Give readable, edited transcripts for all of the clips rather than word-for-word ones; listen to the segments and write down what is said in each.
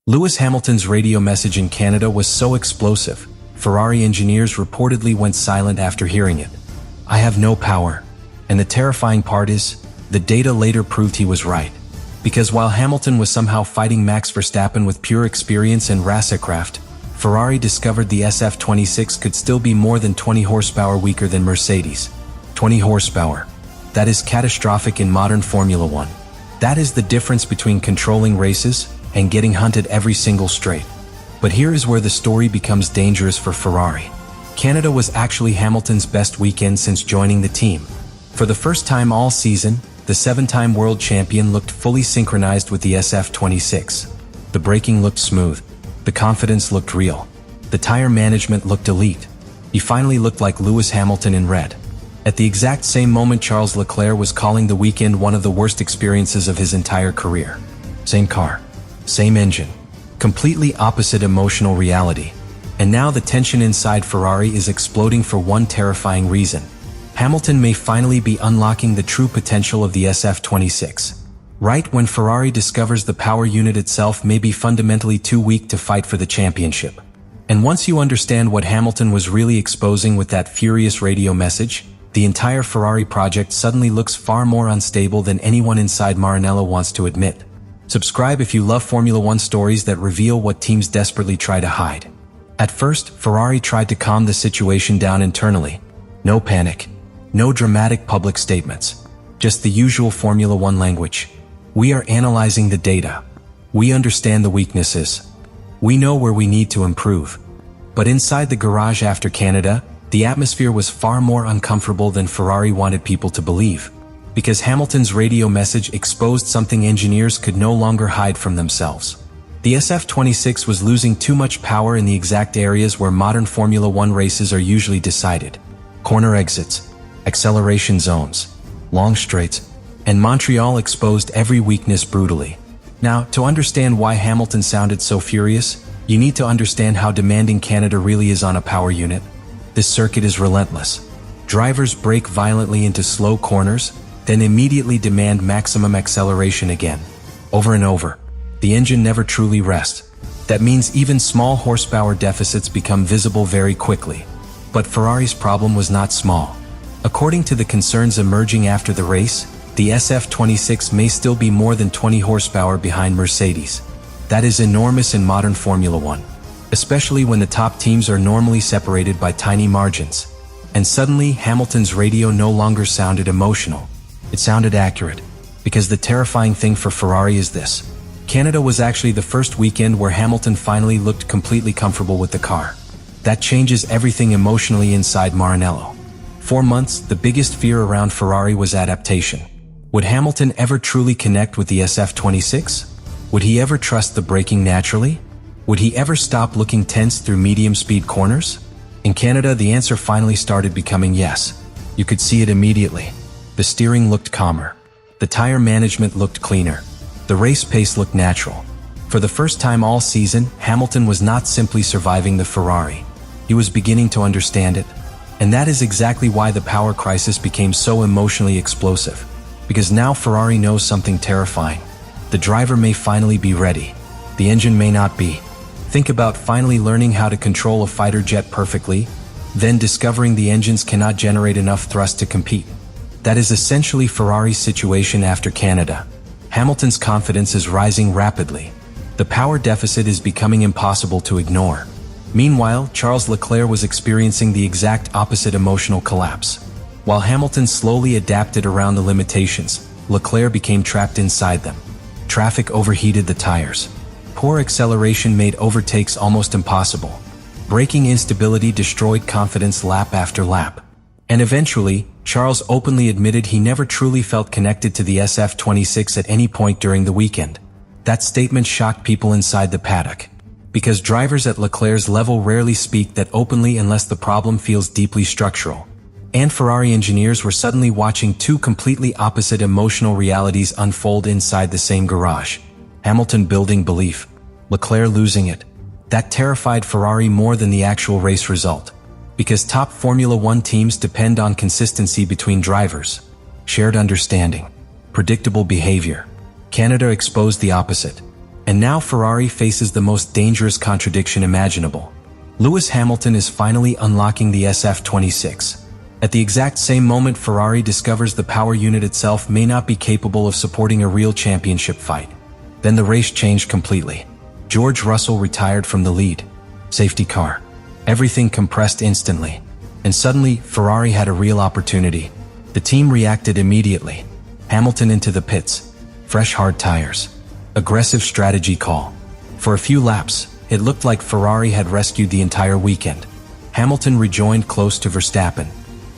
Lewis Hamilton's radio message in Canada was so explosive, Ferrari engineers reportedly went silent after hearing it. "I have no power." And the terrifying part is, the data later proved he was right. Because while Hamilton was somehow fighting Max Verstappen with pure experience and racecraft, Ferrari discovered the SF-26 could still be more than 20 horsepower weaker than Mercedes. 20 horsepower. That is catastrophic in modern Formula One. That is the difference between controlling races and getting hunted every single straight. But here is where the story becomes dangerous for Ferrari. Canada was actually Hamilton's best weekend since joining the team. For the first time all season, the 7-time world champion looked fully synchronized with the SF-26. The braking looked smooth. The confidence looked real. The tire management looked elite. He finally looked like Lewis Hamilton in red. At the exact same moment, Charles Leclerc was calling the weekend one of the worst experiences of his entire career. Same car, same engine, completely opposite emotional reality. And now the tension inside Ferrari is exploding for one terrifying reason. Hamilton may finally be unlocking the true potential of the SF-26. Right when Ferrari discovers the power unit itself may be fundamentally too weak to fight for the championship. And once you understand what Hamilton was really exposing with that furious radio message, the entire Ferrari project suddenly looks far more unstable than anyone inside Maranello wants to admit. Subscribe if you love Formula One stories that reveal what teams desperately try to hide. At first, Ferrari tried to calm the situation down internally. No panic. No dramatic public statements. Just the usual Formula One language. We are analyzing the data. We understand the weaknesses. We know where we need to improve. But inside the garage after Canada, the atmosphere was far more uncomfortable than Ferrari wanted people to believe. Because Hamilton's radio message exposed something engineers could no longer hide from themselves. The SF-26 was losing too much power in the exact areas where modern Formula One races are usually decided. Corner exits, acceleration zones, long straights, and Montreal exposed every weakness brutally. Now, to understand why Hamilton sounded so furious, you need to understand how demanding Canada really is on a power unit. This circuit is relentless. Drivers brake violently into slow corners, then immediately demand maximum acceleration again. Over and over. The engine never truly rests. That means even small horsepower deficits become visible very quickly. But Ferrari's problem was not small. According to the concerns emerging after the race, the SF-26 may still be more than 20 horsepower behind Mercedes. That is enormous in modern Formula One, especially when the top teams are normally separated by tiny margins. And suddenly, Hamilton's radio no longer sounded emotional. It sounded accurate. Because the terrifying thing for Ferrari is this. Canada was actually the first weekend where Hamilton finally looked completely comfortable with the car. That changes everything emotionally inside Maranello. For months, the biggest fear around Ferrari was adaptation. Would Hamilton ever truly connect with the SF-26? Would he ever trust the braking naturally? Would he ever stop looking tense through medium-speed corners? In Canada, the answer finally started becoming yes. You could see it immediately. The steering looked calmer. The tire management looked cleaner. The race pace looked natural. For the first time all season, Hamilton was not simply surviving the Ferrari. He was beginning to understand it. And that is exactly why the power crisis became so emotionally explosive. Because now Ferrari knows something terrifying. The driver may finally be ready. The engine may not be. Think about finally learning how to control a fighter jet perfectly, then discovering the engines cannot generate enough thrust to compete. That is essentially Ferrari's situation after Canada. Hamilton's confidence is rising rapidly. The power deficit is becoming impossible to ignore. Meanwhile, Charles Leclerc was experiencing the exact opposite emotional collapse. While Hamilton slowly adapted around the limitations, Leclerc became trapped inside them. Traffic overheated the tires. Poor acceleration made overtakes almost impossible. Braking instability destroyed confidence lap after lap. And eventually, Charles openly admitted he never truly felt connected to the SF-26 at any point during the weekend. That statement shocked people inside the paddock. Because drivers at Leclerc's level rarely speak that openly unless the problem feels deeply structural. And Ferrari engineers were suddenly watching two completely opposite emotional realities unfold inside the same garage. Hamilton building belief, Leclerc losing it. That terrified Ferrari more than the actual race result. Because top Formula One teams depend on consistency between drivers, shared understanding, predictable behavior. Canada exposed the opposite. And now Ferrari faces the most dangerous contradiction imaginable. Lewis Hamilton is finally unlocking the SF-26. At the exact same moment, Ferrari discovers the power unit itself may not be capable of supporting a real championship fight. Then the race changed completely. George Russell retired from the lead. Safety car. Everything compressed instantly. And suddenly, Ferrari had a real opportunity. The team reacted immediately. Hamilton into the pits. Fresh hard tires. Aggressive strategy call. For a few laps, it looked like Ferrari had rescued the entire weekend. Hamilton rejoined close to Verstappen.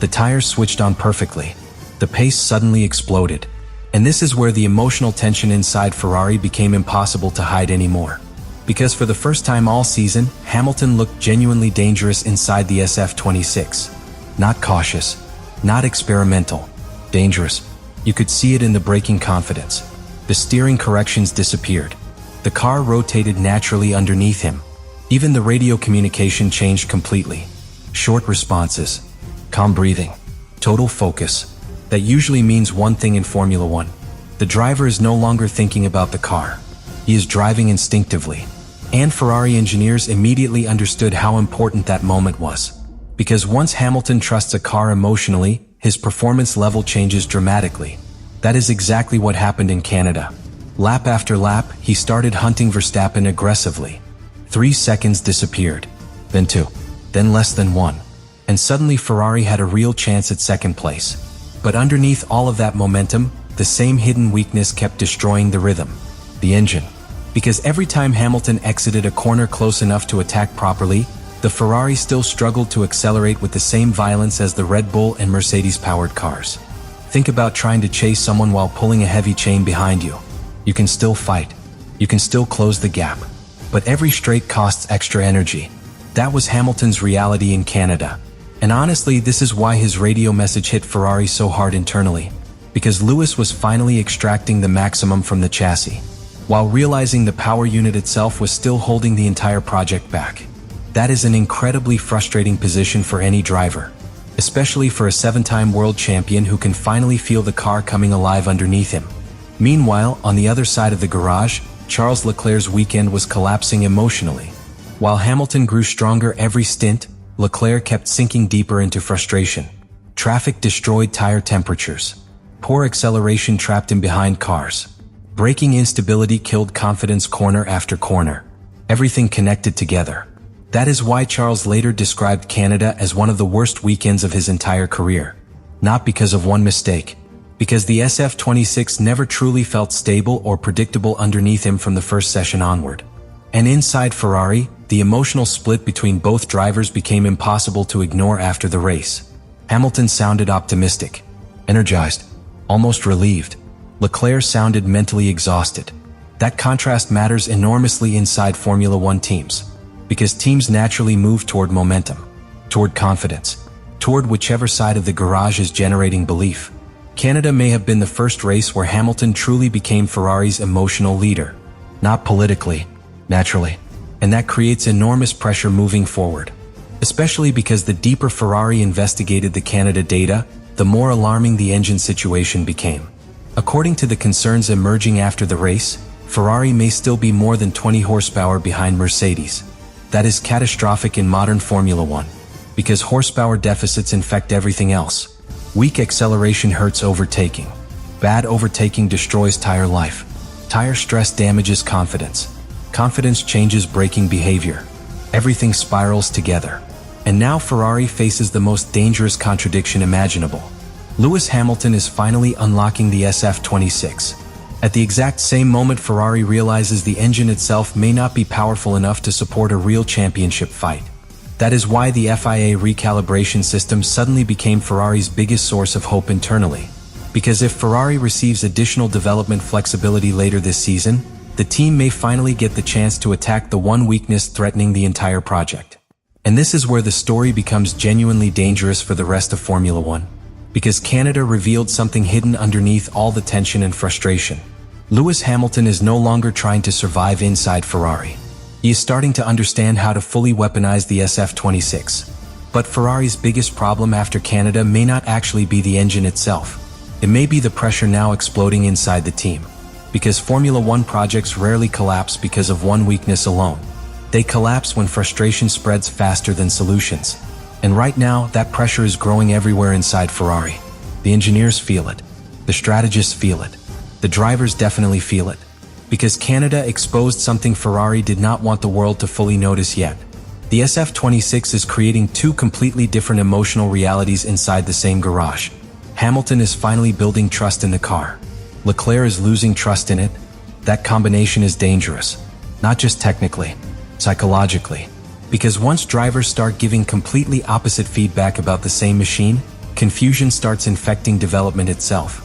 The tires switched on perfectly. The pace suddenly exploded. And this is where the emotional tension inside Ferrari became impossible to hide anymore. Because for the first time all season, Hamilton looked genuinely dangerous inside the SF-26. Not cautious, not experimental, dangerous. You could see it in the braking confidence. The steering corrections disappeared. The car rotated naturally underneath him. Even the radio communication changed completely. Short responses, calm breathing, total focus. That usually means one thing in Formula One. The driver is no longer thinking about the car. He is driving instinctively. And Ferrari engineers immediately understood how important that moment was. Because once Hamilton trusts a car emotionally, his performance level changes dramatically. That is exactly what happened in Canada. Lap after lap, he started hunting Verstappen aggressively. 3 seconds disappeared. Then 2. Then less than 1. And suddenly Ferrari had a real chance at second place. But underneath all of that momentum, the same hidden weakness kept destroying the rhythm. The engine. Because every time Hamilton exited a corner close enough to attack properly, the Ferrari still struggled to accelerate with the same violence as the Red Bull and Mercedes-powered cars. Think about trying to chase someone while pulling a heavy chain behind you. You can still fight. You can still close the gap. But every straight costs extra energy. That was Hamilton's reality in Canada. And honestly, this is why his radio message hit Ferrari so hard internally. Because Lewis was finally extracting the maximum from the chassis, while realizing the power unit itself was still holding the entire project back. That is an incredibly frustrating position for any driver, especially for a 7-time world champion who can finally feel the car coming alive underneath him. Meanwhile, on the other side of the garage, Charles Leclerc's weekend was collapsing emotionally. While Hamilton grew stronger every stint, Leclerc kept sinking deeper into frustration. Traffic destroyed tire temperatures. Poor acceleration trapped him behind cars. Braking instability killed confidence corner after corner. Everything connected together. That is why Charles later described Canada as one of the worst weekends of his entire career. Not because of one mistake. Because the SF-26 never truly felt stable or predictable underneath him from the first session onward. And inside Ferrari, the emotional split between both drivers became impossible to ignore after the race. Hamilton sounded optimistic, energized, almost relieved. Leclerc sounded mentally exhausted. That contrast matters enormously inside Formula One teams, because teams naturally move toward momentum, toward confidence, toward whichever side of the garage is generating belief. Canada may have been the first race where Hamilton truly became Ferrari's emotional leader, not politically, naturally. And that creates enormous pressure moving forward. Especially because the deeper Ferrari investigated the Canada data, the more alarming the engine situation became. According to the concerns emerging after the race, Ferrari may still be more than 20 horsepower behind Mercedes. That is catastrophic in modern Formula One, because horsepower deficits infect everything else. Weak acceleration hurts overtaking. Bad overtaking destroys tire life. Tire stress damages confidence. Confidence changes braking behavior. Everything spirals together. And now Ferrari faces the most dangerous contradiction imaginable. Lewis Hamilton is finally unlocking the SF-26. At the exact same moment, Ferrari realizes the engine itself may not be powerful enough to support a real championship fight. That is why the FIA recalibration system suddenly became Ferrari's biggest source of hope internally. Because if Ferrari receives additional development flexibility later this season, the team may finally get the chance to attack the one weakness threatening the entire project. And this is where the story becomes genuinely dangerous for the rest of Formula One. Because Canada revealed something hidden underneath all the tension and frustration. Lewis Hamilton is no longer trying to survive inside Ferrari. He is starting to understand how to fully weaponize the SF-26. But Ferrari's biggest problem after Canada may not actually be the engine itself. It may be the pressure now exploding inside the team. because Formula One projects rarely collapse because of one weakness alone. They collapse when frustration spreads faster than solutions. And right now, that pressure is growing everywhere inside Ferrari. The engineers feel it. The strategists feel it. The drivers definitely feel it. Because Canada exposed something Ferrari did not want the world to fully notice yet. The SF-26 is creating two completely different emotional realities inside the same garage. Hamilton is finally building trust in the car. Leclerc is losing trust in it. That combination is dangerous. Not just technically, psychologically. Because once drivers start giving completely opposite feedback about the same machine, confusion starts infecting development itself.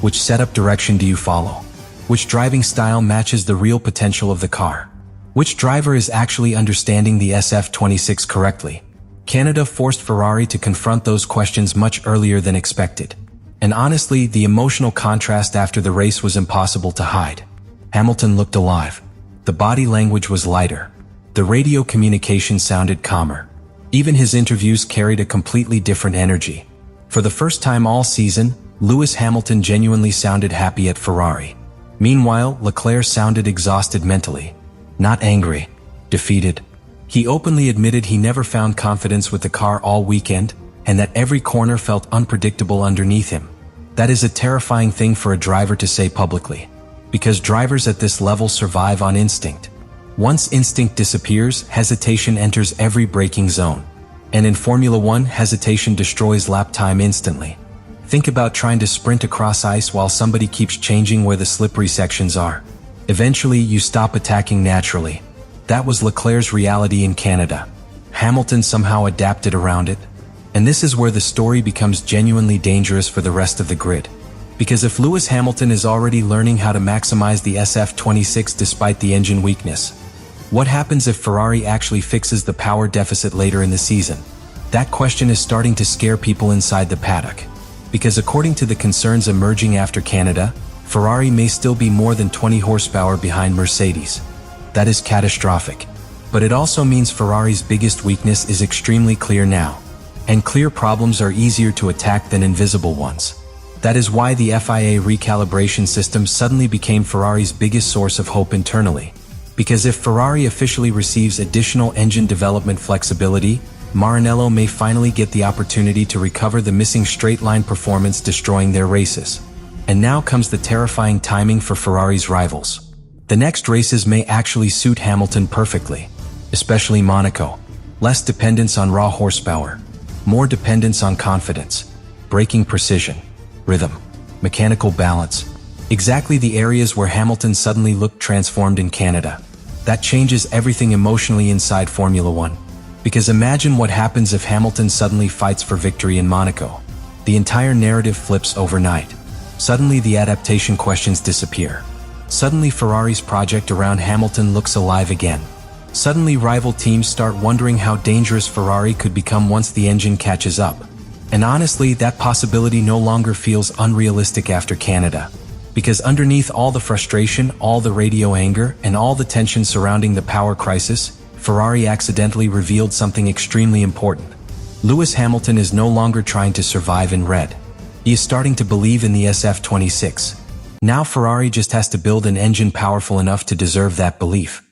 Which setup direction do you follow? Which driving style matches the real potential of the car? Which driver is actually understanding the SF-26 correctly? Canada forced Ferrari to confront those questions much earlier than expected. And honestly, the emotional contrast after the race was impossible to hide. Hamilton looked alive. The body language was lighter. The radio communication sounded calmer. Even his interviews carried a completely different energy. For the first time all season, Lewis Hamilton genuinely sounded happy at Ferrari. Meanwhile, Leclerc sounded exhausted mentally. Not angry, defeated. He openly admitted he never found confidence with the car all weekend, and that every corner felt unpredictable underneath him. That is a terrifying thing for a driver to say publicly. Because drivers at this level survive on instinct. Once instinct disappears, hesitation enters every braking zone. And in Formula One, hesitation destroys lap time instantly. Think about trying to sprint across ice while somebody keeps changing where the slippery sections are. Eventually, you stop attacking naturally. That was Leclerc's reality in Canada. Hamilton somehow adapted around it. And this is where the story becomes genuinely dangerous for the rest of the grid. Because if Lewis Hamilton is already learning how to maximize the SF-26 despite the engine weakness, what happens if Ferrari actually fixes the power deficit later in the season? That question is starting to scare people inside the paddock. Because according to the concerns emerging after Canada, Ferrari may still be more than 20 horsepower behind Mercedes. That is catastrophic. But it also means Ferrari's biggest weakness is extremely clear now. And clear problems are easier to attack than invisible ones. That is why the FIA recalibration system suddenly became Ferrari's biggest source of hope internally. Because if Ferrari officially receives additional engine development flexibility, Maranello may finally get the opportunity to recover the missing straight-line performance destroying their races. And now comes the terrifying timing for Ferrari's rivals. The next races may actually suit Hamilton perfectly, especially Monaco. Less dependence on raw horsepower, more dependence on confidence, braking precision, rhythm, mechanical balance. Exactly the areas where Hamilton suddenly looked transformed in Canada. That changes everything emotionally inside Formula One. Because imagine what happens if Hamilton suddenly fights for victory in Monaco. The entire narrative flips overnight. Suddenly the adaptation questions disappear. Suddenly Ferrari's project around Hamilton looks alive again. Suddenly rival teams start wondering how dangerous Ferrari could become once the engine catches up. And honestly, that possibility no longer feels unrealistic after Canada. Because underneath all the frustration, all the radio anger, and all the tension surrounding the power crisis, Ferrari accidentally revealed something extremely important. Lewis Hamilton is no longer trying to survive in red. He is starting to believe in the SF-26. Now Ferrari just has to build an engine powerful enough to deserve that belief.